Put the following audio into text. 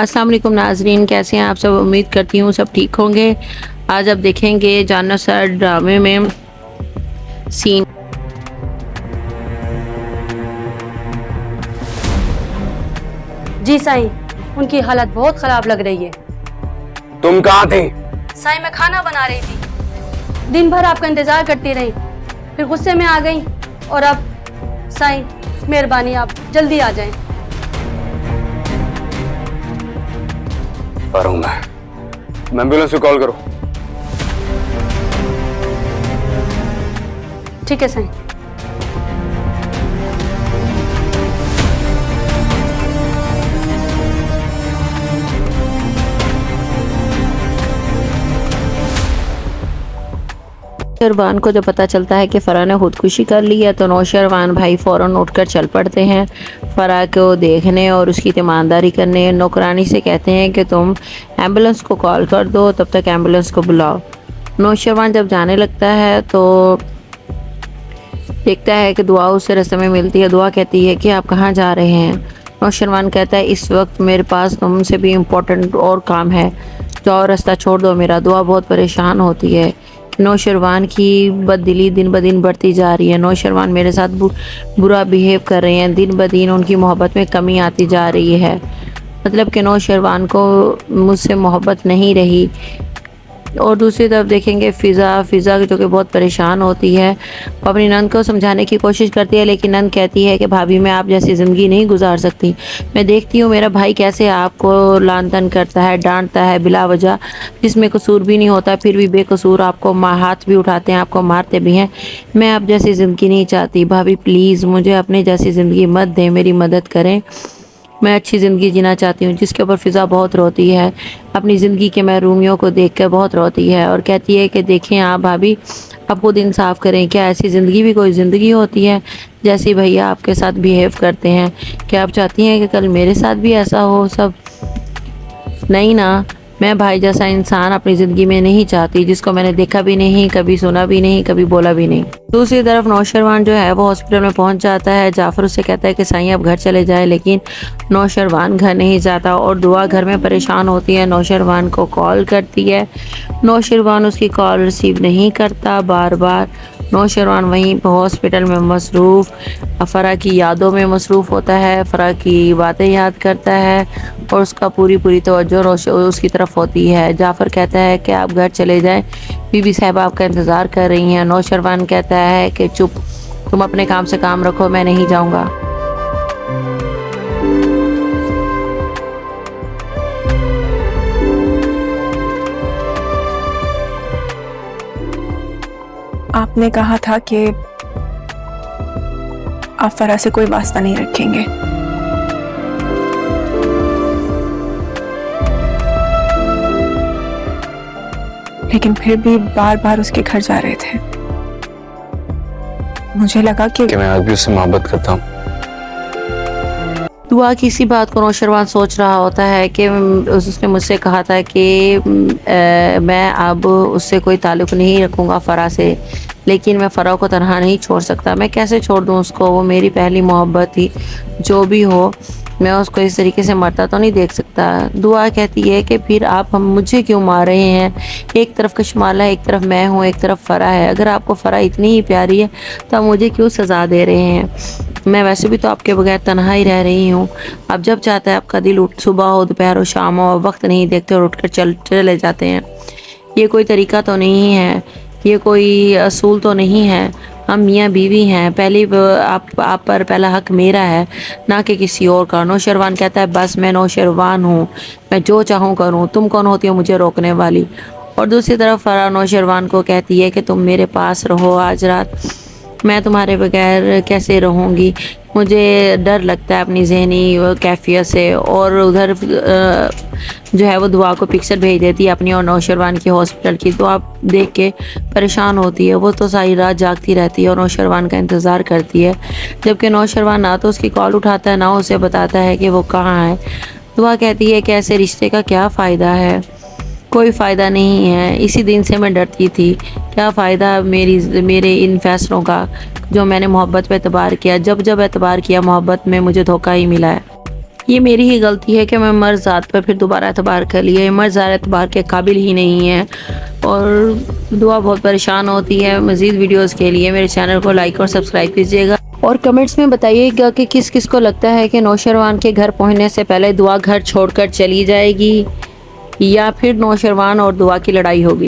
अस्सलाम वालेकुम नाजरीन, कैसे हैं आप सब। उम्मीद करती हूँ सब ठीक होंगे। आज आप देखेंगे जान्नत सर ड्रामे में सीन। जी साईं, उनकी हालत बहुत खराब लग रही है। तुम कहाँ थे? साईं, मैं खाना बना रही थी। दिन भर आपका इंतजार करती रही, फिर गुस्से में आ गई और अब साईं मेहरबानी आप जल्दी आ जाएं। पर हूँ मैं एम्बुलेंस को कॉल करो। ठीक है साईं। नौशरवान को जब पता चलता है कि फ़राह ने खुदकुशी कर ली है तो नौशरवान भाई फ़ौरन उठकर चल पड़ते हैं फ़राह को देखने और उसकी तीमानदारी करने। नौकरानी से कहते हैं कि तुम एम्बुलेंस को कॉल कर दो, तब तक एम्बुलेंस को बुलाओ। नौशरवान जब जाने लगता है तो देखता है कि दुआ उससे रास्ते में मिलती है। दुआ कहती है कि आप कहाँ जा रहे हैं। नौशरवान कहता है इस वक्त मेरे पास तुमसे भी इम्पोर्टेंट और काम है, जाओ रास्ता छोड़ दो मेरा। दुआ बहुत परेशान होती है। नौशरवान की बददिली दिन ब दिन बढ़ती जा रही है। नौशरवान मेरे साथ बुरा बिहेव कर रहे हैं, दिन ब दिन उनकी मोहब्बत में कमी आती जा रही है। मतलब कि नौशरवान को मुझसे मोहब्बत नहीं रही। और दूसरी तरफ देखेंगे फ़िज़ा जो कि बहुत परेशान होती है। वो अपनी नंद को समझाने की कोशिश करती है, लेकिन नंद कहती है कि भाभी मैं आप जैसी ज़िंदगी नहीं गुजार सकती। मैं देखती हूँ मेरा भाई कैसे आपको लान तान करता है, डांटता है बिला वजह, जिसमें कसूर भी नहीं होता, फिर भी बेकसूर आपको हाथ भी उठाते हैं, आपको मारते भी हैं। मैं आप जैसी ज़िंदगी नहीं चाहती। भाभी प्लीज़ मुझे अपने जैसी ज़िंदगी मत दें, मेरी मदद करें। मैं अच्छी ज़िंदगी जीना चाहती हूँ। जिसके ऊपर फ़िज़ा बहुत रोती है, अपनी ज़िंदगी के महरूमियों को देखकर बहुत रोती है और कहती है कि देखें आप भाभी, आप खुद इंसाफ करें। क्या ऐसी ज़िंदगी भी कोई ज़िंदगी होती है जैसी भैया आपके साथ बिहेव करते हैं? क्या आप चाहती हैं कि कल मेरे साथ भी ऐसा हो? सब नहीं ना। मैं भाई जैसा इंसान अपनी ज़िंदगी में नहीं चाहती, जिसको मैंने देखा भी नहीं, कभी सुना भी नहीं, कभी बोला भी नहीं। दूसरी तरफ नौशरवान जो है वो हॉस्पिटल में पहुंच जाता है। जाफ़र उससे कहता है कि साईं अब घर चले जाए, लेकिन नौशरवान घर नहीं जाता और दुआ घर में परेशान होती है। नौशरवान को कॉल करती है, नौशरवान उसकी कॉल रिसीव नहीं करता बार बार। नौशरवान वहीं पर हॉस्पिटल में मसरूफ़ फ़राह की यादों में मसरूफ़ होता है, फ़राह की बातें याद करता है और उसका पूरी तवज्जो उसकी तरफ होती है। जाफ़र कहता है कि आप घर चले जाएं, बीबी साहब आपका इंतज़ार कर रही हैं। नौशरवान कहता है कि चुप, तुम अपने काम से काम रखो, मैं नहीं जाऊंगा। आपने कहा था कि आप फ़राह से कोई वास्ता नहीं रखेंगे, लेकिन फिर भी बार बार उसके घर जा रहे थे। मुझे लगा कि मैं आज भी उससे मोहब्बत करता हूँ। दुआ की इसी बात को नौशरवान सोच रहा होता है कि उसने मुझसे कहा था कि मैं अब उससे कोई ताल्लुक़ नहीं रखूँगा फ़राह से, लेकिन मैं फ़राह को तनहा नहीं छोड़ सकता। मैं कैसे छोड़ दूँ उसको? वो मेरी पहली मोहब्बत थी। जो भी हो, मैं उसको इस तरीके से मरता तो नहीं देख सकता। दुआ कहती है कि फिर आप मुझे क्यों मार रहे हैं? एक तरफ कशमाला है, एक तरफ मैं हूँ, एक तरफ फ़राह है। अगर आपको फ़राह इतनी ही प्यारी है तो मुझे क्यों सज़ा दे रहे हैं? मैं वैसे भी तो आपके बगैर तन्हा ही रह रही हूँ। आप जब चाहता है आपका दिल उठ, सुबह हो, दोपहर हो, शाम हो, वक्त नहीं देखते और उठकर चले जाते हैं। ये कोई तरीका तो नहीं है, ये कोई असूल तो नहीं है। हम मियाँ बीवी हैं, पहली आप पर पहला हक मेरा है, ना कि किसी और का। नौशरवान कहता है बस मैं नौशरवान हूँ, मैं जो चाहूँ करूँ, तुम कौन होती हो मुझे रोकने वाली? और दूसरी तरफ फ़राह नौशरवान को कहती है कि तुम मेरे पास रहो आज रात, मैं तुम्हारे बगैर कैसे रहूँगी? मुझे डर लगता है अपनी ज़हनी कैफियत से। और उधर जो है वो दुआ को पिक्चर भेज देती है अपनी और नौशरवान की हॉस्पिटल की। तो आप देख के परेशान होती है। वो तो सारी रात जागती रहती है और नौशरवान का इंतज़ार करती है, जबकि नौशरवान ना तो उसकी कॉल उठाता है, ना उसे बताता है कि वो कहाँ है। दुआ कहती है कि ऐसे रिश्ते का क्या फ़ायदा है? कोई फ़ायदा नहीं है। इसी दिन से मैं डरती थी, क्या फ़ायदा मेरे इन फ़ैसलों का जो मैंने मोहब्बत पे एतबार किया। जब एतबार किया मोहब्बत में, मुझे धोखा ही मिला है। ये मेरी ही गलती है कि मैं मर्द ज़ात पर फिर दोबारा एतबार कर लिया। ये मर्द ज़ात एतबार के काबिल ही नहीं है और दुआ बहुत परेशान होती है। मज़ीद वीडियोस के लिए मेरे चैनल को लाइक और सब्सक्राइब कीजिएगा और कमेंट्स में बताइएगा कि किस किस को लगता है कि नौशरवान के घर पहुंचने से पहले दुआ घर छोड़कर चली जाएगी या फिर नौशरवान और दुआ की लड़ाई होगी।